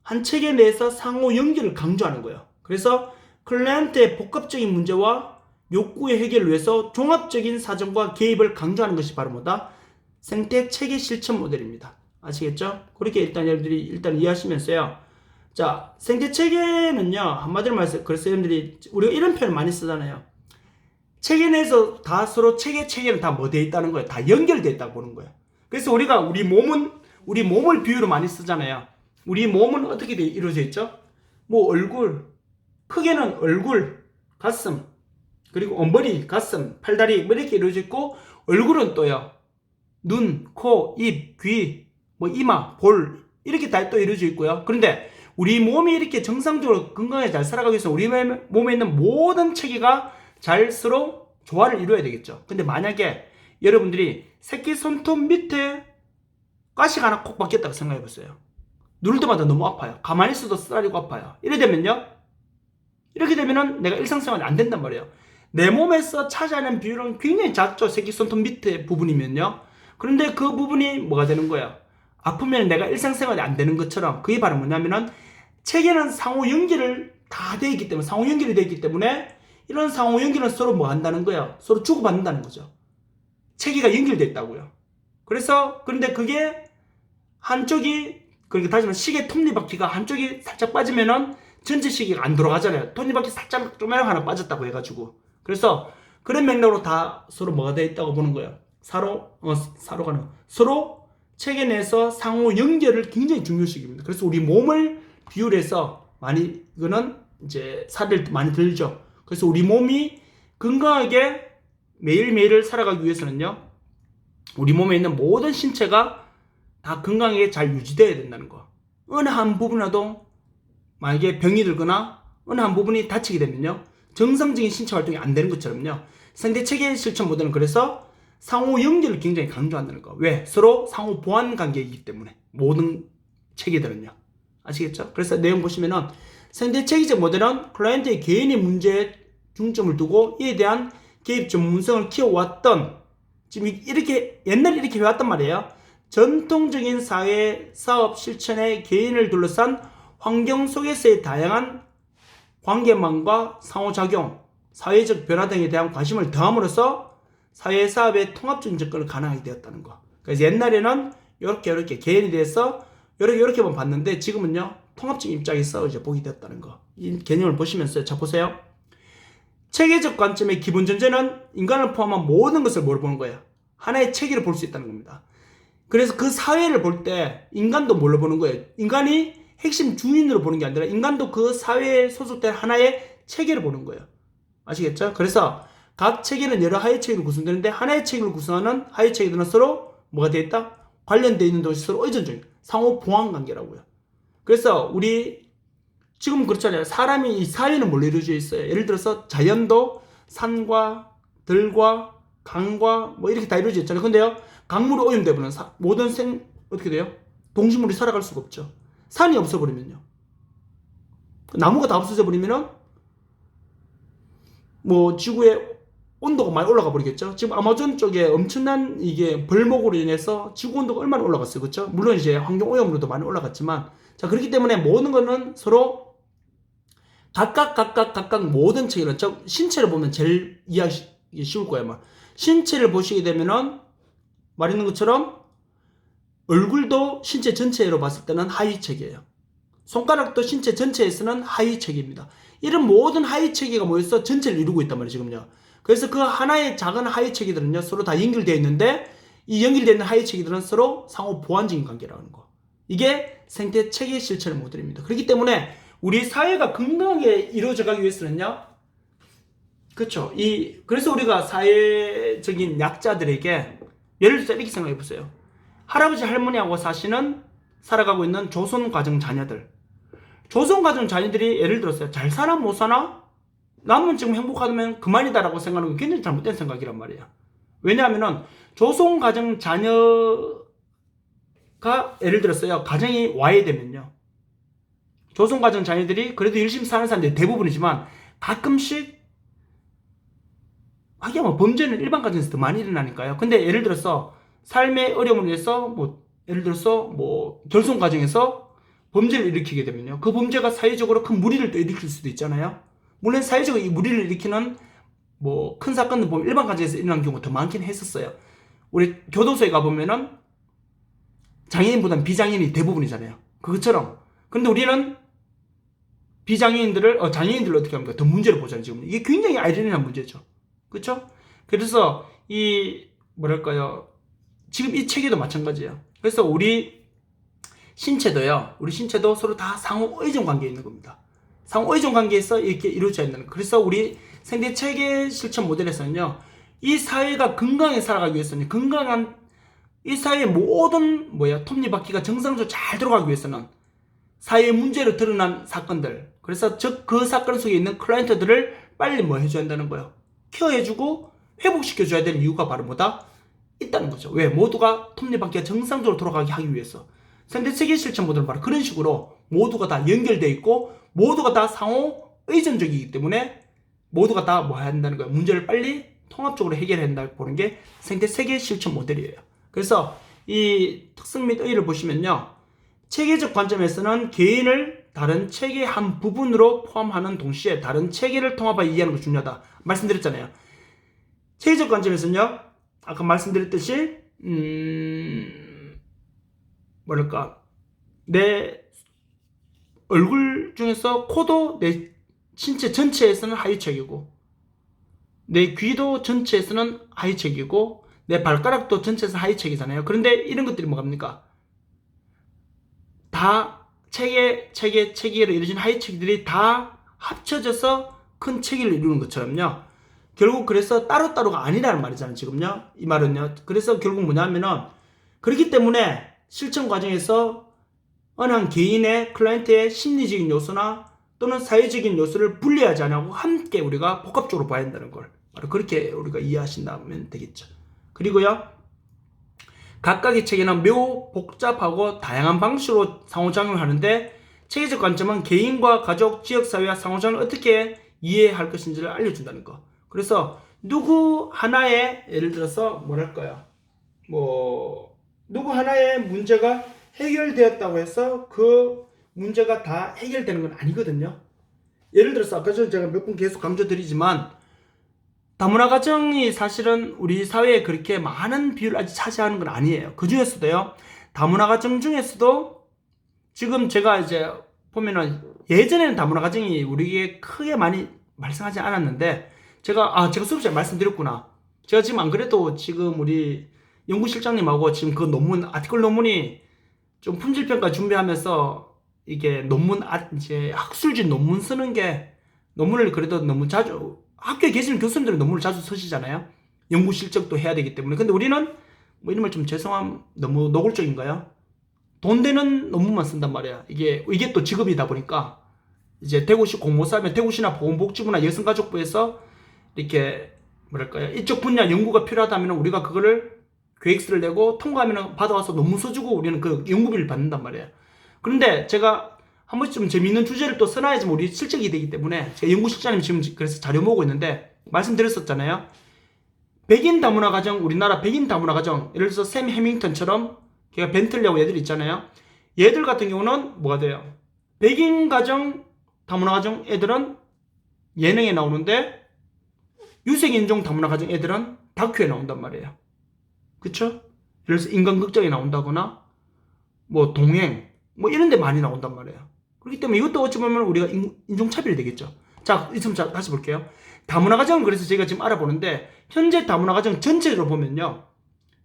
한 체계 내에서 상호 연결을 강조하는 거예요. 그래서 클라이언트의 복합적인 문제와 욕구의 해결을 위해서 종합적인 사정과 개입을 강조하는 것이 바로 뭐다? 생태체계 실천 모델입니다. 아시겠죠? 그렇게 일단 여러분들이 일단 이해하시면서요. 자, 생태체계는요, 한마디로 말해서, 그래서 여러분들이, 우리가 이런 표현을 많이 쓰잖아요. 체계 내에서 다 서로 체계는 다 뭐 되어 있다는 거예요. 다 연결되어 있다고 보는 거예요. 그래서 우리가 우리 몸을 비유로 많이 쓰잖아요. 우리 몸은 어떻게 이루어져 있죠? 얼굴, 크게는 얼굴, 가슴, 그리고 머리, 가슴, 팔다리, 이렇게 이루어져 있고, 얼굴은 또요, 눈, 코, 입, 귀, 이마, 볼, 이렇게 다 또 이루어져 있고요. 그런데 우리 몸이 이렇게 정상적으로 건강하게 잘 살아가기 위해서 우리 몸에 있는 모든 체계가 잘 서로 조화를 이루어야 되겠죠. 근데 만약에 여러분들이 새끼손톱 밑에 가시가 하나 콕 박혔다고 생각해 보세요. 누를 때마다 너무 아파요. 가만히 있어도 쓰라리고 아파요. 이렇게 되면은 내가 일상생활이 안 된단 말이에요. 내 몸에서 차지하는 비율은 굉장히 작죠. 새끼손톱 밑에 부분이면요. 그런데 그 부분이 뭐가 되는 거예요? 아프면 내가 일상생활이 안 되는 것처럼, 그게 바로 뭐냐면은 체계는 상호 연결을 다 되어 있기 때문에, 상호 연결이 되어 있기 때문에 이런 상호 연결은 서로 뭐 한다는 거예요? 서로 주고받는다는 거죠. 체계가 연결되어 있다고요. 그런데 그게 한쪽이, 그러니까 다시 말하면 시계 톱니바퀴가 한쪽이 살짝 빠지면은 전체 시계가 안 돌아가잖아요. 톱니바퀴 살짝 조그마한 하나 빠졌다고 해가지고. 그래서 그런 맥락으로 다 서로 뭐가 되어 있다고 보는 거예요. 서로 체계 내에서 상호 연결을 굉장히 중요시합니다. 그래서 우리 몸을 비율해서 이거는 이제 사례를 많이 들죠. 그래서 우리 몸이 건강하게 매일매일을 살아가기 위해서는요, 우리 몸에 있는 모든 신체가 다 건강하게 잘 유지되어야 된다는 거. 어느 한 부분이라도 만약에 병이 들거나 어느 한 부분이 다치게 되면요, 정상적인 신체 활동이 안 되는 것처럼요, 생태체계 실천 모델은 그래서 상호 연결을 굉장히 강조한다는 거. 왜? 서로 상호 보완 관계이기 때문에, 모든 체계들은요. 아시겠죠? 그래서 내용 보시면은 생태체계적 모델은 클라이언트의 개인의 문제에 중점을 두고 이에 대한 개입 전문성을 키워왔던, 지금 이렇게 옛날에 이렇게 해왔단 말이에요. 전통적인 사회 사업 실천의 개인을 둘러싼 환경 속에서의 다양한 관계망과 상호작용, 사회적 변화 등에 대한 관심을 더함으로써 사회 사업의 통합적인 접근을 가능하게 되었다는 거. 그래서 옛날에는 이렇게 개인에 대해서 이렇게만 봤는데, 지금은요, 통합적인 입장에서 이제 보게 되었다는 거. 이 개념을 보시면서, 자, 보세요. 체계적 관점의 기본 전제는 인간을 포함한 모든 것을 보는 거예요. 하나의 체계를 볼 수 있다는 겁니다. 그래서 그 사회를 볼 때 인간도 뭘로 보는 거예요? 인간이 핵심 주인으로 보는 게 아니라 인간도 그 사회에 소속된 하나의 체계를 보는 거예요. 아시겠죠? 그래서 각 체계는 여러 하위 체계로 구성되는데, 하나의 체계를 구성하는 하위 체계들은 서로 뭐가 되어 있다? 관련되어 있는 것이 서로 의존적인 상호 보완 관계라고요. 그래서 우리 지금 그렇잖아요. 사람이, 이 사회는 뭘로 이루어져 있어요? 예를 들어서 자연도 산과 들과 강과 이렇게 다 이루어져 있잖아요. 근데요, 강물이 오염되면 모든 어떻게 돼요? 동식물이 살아갈 수가 없죠. 산이 없어버리면요, 나무가 다 없어져 버리면은 지구의 온도가 많이 올라가 버리겠죠. 지금 아마존 쪽에 엄청난 이게 벌목으로 인해서 지구 온도가 얼마나 올라갔어요. 그렇죠? 물론 이제 환경 오염으로도 많이 올라갔지만, 자, 그렇기 때문에 모든 거는 서로 각각 모든 체계는, 신체를 보면 제일 이해하기 쉬울 거예요. 신체를 보시게 되면은 말있는 것처럼 얼굴도 신체 전체로 봤을 때는 하위체계예요. 손가락도 신체 전체에서는 하위체계입니다. 이런 모든 하위체계가 모여서 전체를 이루고 있단 말이에요, 지금요. 그래서 그 하나의 작은 하위체계들은요, 서로 다 연결되어 있는데, 이 연결되어 있는 하위체계들은 서로 상호 보완적인 관계라는 거. 이게 생태체계 실천의 모델입니다. 그렇기 때문에 우리 사회가 건강하게 이루어져 가기 위해서는요, 그렇죠. 그래서 우리가 사회적인 약자들에게, 예를 들어서 이렇게 생각해 보세요. 할아버지 할머니하고 살아가고 있는 조선가정 자녀들. 조선가정 자녀들이 예를 들어서 잘 사나 못 사나? 남은 지금 행복하다면 그만이다라고 생각하는 건 굉장히 잘못된 생각이란 말이에요. 왜냐하면은 조선가정 자녀가 예를 들었어요. 가정이 와해되면요. 조선가정 자녀들이 그래도 열심히 사는 사람들이 대부분이지만 가끔씩 하긴 뭐 범죄는 일반 가정에서 더 많이 일어나니까요. 근데 예를 들어서 삶의 어려움을 위해서 예를 들어서 결손 가정에서 범죄를 일으키게 되면요. 그 범죄가 사회적으로 큰 무리를 또 일으킬 수도 있잖아요. 물론 사회적으로 이 무리를 일으키는 큰 사건들 보면 일반 가정에서 일어나는 경우가 더 많긴 했었어요. 우리 교도소에 가보면은 장애인보다는 비장애인이 대부분이잖아요. 그것처럼. 근데 우리는 장애인들을 어떻게 합니까? 더 문제를 보잖아요, 지금. 이게 굉장히 아이러니한 문제죠. 그쵸? 그래서 지금 이 체계도 마찬가지예요. 그래서 우리 신체도 서로 다 상호 의존 관계에 있는 겁니다. 상호 의존 관계에서 이렇게 이루어져 있는 거예요. 그래서 우리 생태 체계 실천 모델에서는요, 이 사회가 건강하게 살아가기 위해서는 이 사회의 모든 톱니바퀴가 정상적으로 잘 들어가기 위해서는 사회의 문제로 드러난 사건들, 그래서 그 사건 속에 있는 클라이언트들을 빨리 해줘야 한다는 거예요. 케어해주고 회복시켜줘야 될 이유가 바로 있다는 거죠. 왜? 모두가 톱니바퀴가 정상적으로 돌아가게 하기 위해서. 생태체계 실천 모델은 바로 그런 식으로 모두가 다 연결되어 있고 모두가 다 상호 의존적이기 때문에 모두가 다 해야 한다는 거예요. 문제를 빨리 통합적으로 해결해야 한다고 보는 게 생태체계 실천 모델이에요. 그래서 이 특성 및 의의를 보시면요, 체계적 관점에서는 개인을 다른 체계의 한 부분으로 포함하는 동시에 다른 체계를 통합하여 이해하는 것이 중요하다 말씀드렸잖아요. 체계적 관점에서는요, 아까 말씀드렸듯이 내 얼굴 중에서 코도 내 신체 전체에서는 하위체계고, 내 귀도 전체에서는 하위체계고, 내 발가락도 전체에서 하위체계잖아요. 그런데 이런 것들이 뭐갑니까? 다 체계로 이루어진 하위체계들이 다 합쳐져서 큰 체계를 이루는 것처럼요. 결국 그래서 따로따로가 아니라는 말이잖아요, 지금요. 이 말은요. 그래서 결국 뭐냐면은, 그렇기 때문에 실천 과정에서 어느 한 개인의 클라이언트의 심리적인 요소나 또는 사회적인 요소를 분리하지 않고 함께 우리가 복합적으로 봐야 한다는 걸 바로 그렇게 우리가 이해하신다면 되겠죠. 그리고요, 각각의 체계는 매우 복잡하고 다양한 방식으로 상호작용을 하는데, 체계적 관점은 개인과 가족, 지역사회와 상호작용을 어떻게 이해할 것인지를 알려준다는 거. 그래서 누구 하나의, 예를 들어서 누구 하나의 문제가 해결되었다고 해서 그 문제가 다 해결되는 건 아니거든요. 예를 들어서 아까 전에 제가 몇 번 계속 강조드리지만, 다문화 가정이 사실은 우리 사회에 그렇게 많은 비율을 아직 차지하는 건 아니에요. 그 중에서도요, 다문화 가정 중에서도 지금 제가 이제 보면은, 예전에는 다문화 가정이 우리에게 크게 많이 발생하지 않았는데, 제가 수업 시간에 말씀드렸구나. 제가 지금 안 그래도 지금 우리 연구실장님하고 지금 그 아티클 논문이 좀 품질평가 준비하면서 이게 이제 학술지 논문 쓰는 게, 논문을 그래도 너무 자주, 학교에 계시는 교수님들은 논문을 자주 쓰시잖아요. 연구 실적도 해야 되기 때문에. 근데 우리는 이런 말 좀 너무 노골적인가요? 돈 되는 논문만 쓴단 말이야. 이게 또 직업이다 보니까 이제 대구시 공모사 하면 대구시나 보건복지부나 여성가족부에서 이렇게 이쪽 분야 연구가 필요하다면 우리가 그거를 계획서를 내고 통과하면 받아와서 논문 써주고 우리는 그 연구비를 받는단 말이에요. 그런데 제가 한 번쯤 재미있는 주제를 또 써놔야지 우리 실적이 되기 때문에, 제가 연구실장님 지금 그래서 자료 모으고 있는데 말씀드렸었잖아요. 우리나라 백인 다문화 가정, 예를 들어서 샘 해밍턴처럼 걔가 벤틀리하고 얘들 있잖아요. 얘들 같은 경우는 뭐가 돼요? 백인 가정, 다문화 가정 애들은 예능에 나오는데 유색인종 다문화 가정 애들은 다큐에 나온단 말이에요. 그쵸? 예를 들어서 인간극장에 나온다거나 뭐 동행 뭐 이런 데 많이 나온단 말이에요. 그렇기 때문에 이것도 어찌 보면 우리가 인종차별이 되겠죠. 자, 있으면 다시 볼게요. 다문화 가정은 그래서 저희가 지금 알아보는데 현재 다문화 가정 전체로 보면요.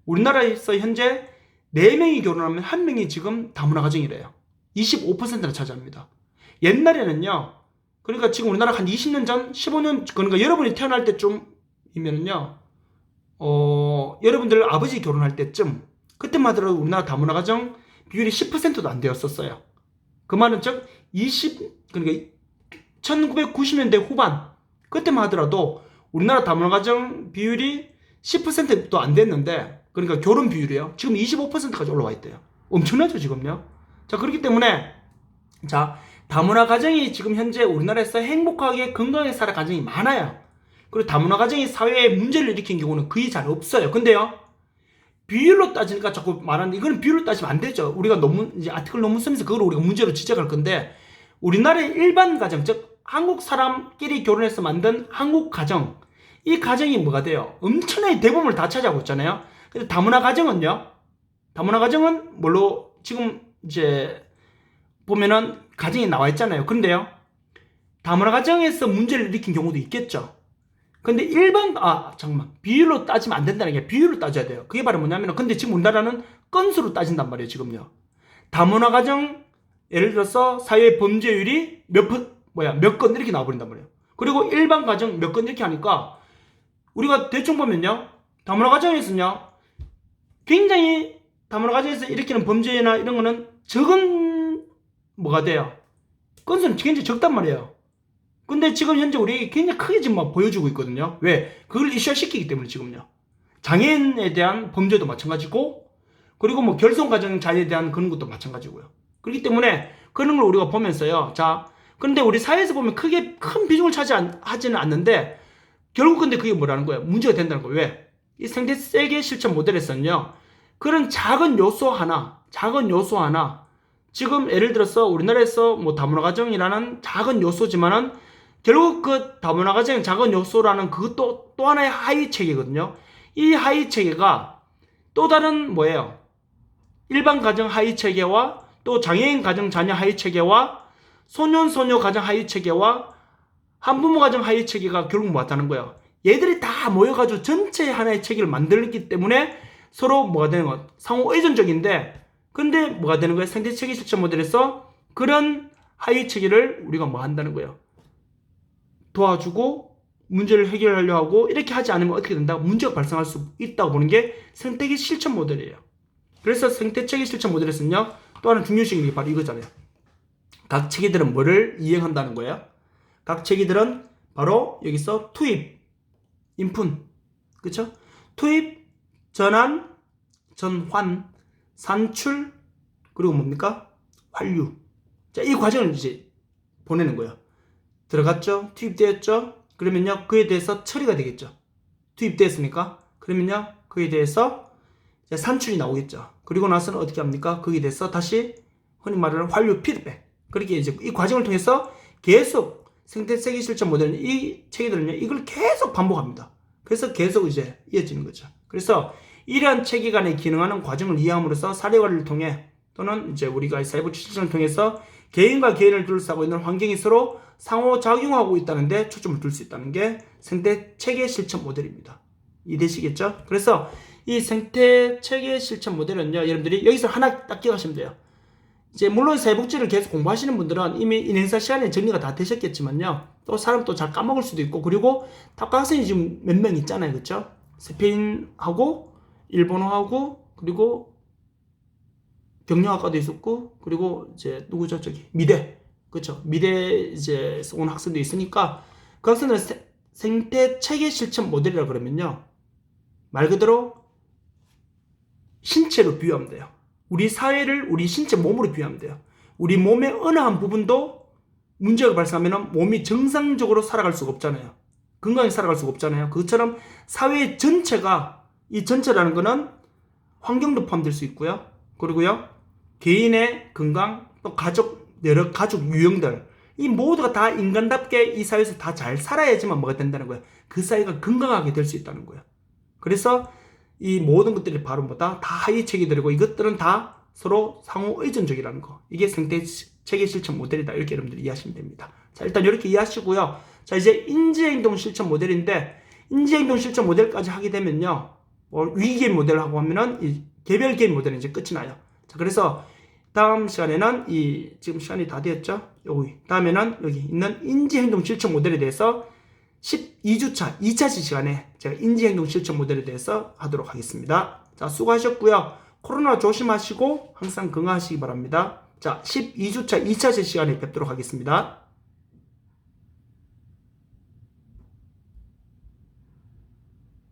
우리나라에서 현재 4명이 결혼하면 1명이 지금 다문화 가정이래요. 25%나 차지합니다. 옛날에는요. 그러니까 지금 우리나라 한 20년 전, 15년, 그러니까 여러분이 태어날 때쯤이면은요. 여러분들 아버지 결혼할 때쯤, 그때만 하더라도 우리나라 다문화 가정 비율이 10%도 안 되었었어요. 그 말은 즉, 그러니까 1990년대 후반, 그때만 하더라도 우리나라 다문화 가정 비율이 10%도 안 됐는데, 그러니까 결혼 비율이요. 지금 25%까지 올라와 있대요. 엄청나죠, 지금요? 자, 그렇기 때문에, 자, 다문화 가정이 지금 현재 우리나라에서 행복하게 건강하게 살아 가정이 많아요. 그리고 다문화 가정이 사회에 문제를 일으킨 경우는 거의 잘 없어요. 근데요, 비율로 따지니까 자꾸 말하는데, 이거는 비율로 따지면 안 되죠. 우리가 이제 아티클 논문 쓰면서 그걸 우리가 문제로 지적할 건데, 우리나라의 일반 가정, 즉, 한국 사람끼리 결혼해서 만든 한국 가정, 이 가정이 뭐가 돼요? 엄청나게 대부분을 다 차지하고 있잖아요. 근데 다문화 가정은요? 다문화 가정은 뭘로 지금 이제 보면은 가정이 나와 있잖아요. 근데요, 다문화 가정에서 문제를 일으킨 경우도 있겠죠. 근데 잠깐만. 비율로 따지면 안 된다는 게 비율로 따져야 돼요. 그게 바로 뭐냐면, 근데 지금 우리나라는 건수로 따진단 말이에요, 지금요. 다문화 가정, 예를 들어서 사회 범죄율이 몇 건 이렇게 나와버린단 말이에요. 그리고 일반 가정 몇 건 이렇게 하니까, 우리가 대충 보면요, 다문화 가정에서는요, 굉장히 다문화 가정에서 일으키는 범죄나 이런 거는 적은 뭐가 돼요? 건수는 굉장히 적단 말이에요. 근데 지금 현재 우리 굉장히 크게 지금 막 보여주고 있거든요. 왜? 그걸 이슈화시키기 때문에 지금요. 장애인에 대한 범죄도 마찬가지고, 그리고 뭐 결손가정 자녀에 대한 그런 것도 마찬가지고요. 그렇기 때문에 그런 걸 우리가 보면서요. 자, 근데 우리 사회에서 보면 크게 큰 비중을 차지하지는 않는데, 결국 근데 그게 뭐라는 거예요? 문제가 된다는 거예요. 왜? 이 생태 세계 실천 모델에서는요, 그런 작은 요소 하나, 지금 예를 들어서 우리나라에서 뭐 다문화 가정이라는 작은 요소지만은 결국 그 다문화 가정의 작은 요소라는 그것도 또 하나의 하위 체계거든요. 이 하위 체계가 또 다른 뭐예요? 일반 가정 하위 체계와 또 장애인 가정 자녀 하위 체계와 소년 소녀 가정 하위 체계와 한부모 가정 하위 체계가 결국 뭐였다는 거예요? 얘들이 다 모여가지고 전체 하나의 체계를 만들기 때문에 서로 뭐가 되는 거? 상호 의존적인데, 근데 뭐가 되는 거예요? 생태 체계 실천 모델에서 그런 하위 체계를 우리가 뭐 한다는 거예요? 도와주고 문제를 해결하려 하고, 이렇게 하지 않으면 어떻게 된다? 문제가 발생할 수 있다고 보는 게 생태계 실천 모델이에요. 그래서 생태체계 실천 모델에서는요, 또 하나 중요시한 게 바로 이거잖아요. 각 체계들은 뭐를 이행한다는 거예요? 각 체계들은 바로 여기서 투입, 인푼, 그쵸? 투입, 전환, 전환, 산출, 그리고 뭡니까? 환류. 자, 이 과정을 이제 보내는 거예요. 들어갔죠? 투입되었죠? 그러면요, 그에 대해서 처리가 되겠죠. 투입됐으니까. 그러면요, 그에 대해서 이제 산출이 나오겠죠. 그리고 나서는 어떻게 합니까? 거기에 대해서 다시 흔히 말하는 환류 피드백. 그렇게 이제 이 과정을 통해서 계속 생태세계 실천 모델은 이 체계들은요, 이걸 계속 반복합니다. 그래서 계속 이제 이어지는 거죠. 그래서 이러한 체계 간에 기능하는 과정을 이해함으로써 사례화를 통해, 또는 이제 우리가 사이버 실천을 통해서 개인과 개인을 둘러싸고 있는 환경이 서로 상호작용하고 있다는데 초점을 둘 수 있다는 게 생태체계 실천 모델입니다. 이해되시겠죠? 그래서 이 생태체계 실천 모델은요, 여러분들이 여기서 하나 딱 기억하시면 돼요. 이제 물론 사회복지를 계속 공부하시는 분들은 이미 인행사 시간에 정리가 다 되셨겠지만요, 또 사람 또 잘 까먹을 수도 있고, 그리고 탑과 학생이 지금 몇 명 있잖아요, 그쵸? 스페인하고 일본어하고 그리고 경영학과도 있었고, 그리고 이제 누구죠, 저기 미대, 그쵸? 미대 이제 온 학생도 있으니까 그 학생들은 생태체계 실천 모델이라 그러면요, 말 그대로 신체로 비유하면 돼요. 우리 사회를 우리 신체 몸으로 비유하면 돼요. 우리 몸의 어느 한 부분도 문제가 발생하면 몸이 정상적으로 살아갈 수가 없잖아요. 건강히 살아갈 수가 없잖아요. 그것처럼 사회 전체가, 이 전체라는 거는 환경도 포함될 수 있고요. 그리고요, 개인의 건강, 또 가족, 여러 가족 유형들, 이 모두가 다 인간답게 이 사회에서 다 잘 살아야지만 뭐가 된다는 거예요. 그 사회가 건강하게 될 수 있다는 거예요. 그래서 이 모든 것들이 바로 뭐다? 다 하위체계들이고 이것들은 다 서로 상호 의존적이라는 거. 이게 생태 체계 실천 모델이다. 이렇게 여러분들이 이해하시면 됩니다. 자, 일단 이렇게 이해하시고요. 자, 이제 인지행동 실천 모델인데 인지행동 실천 모델까지 하게 되면요. 위기개입 모델하고 하면은 이 개별 개입 모델은 이제 끝이 나요. 자, 그래서 다음 시간에는 지금 시간이 다 되었죠? 여기 다음에는 여기 있는 인지행동 실천 모델에 대해서 12주차 2차 시간에 제가 인지행동 실천 모델에 대해서 하도록 하겠습니다. 자, 수고하셨고요. 코로나 조심하시고 항상 건강하시기 바랍니다. 자, 12주차 2차 시간에 뵙도록 하겠습니다.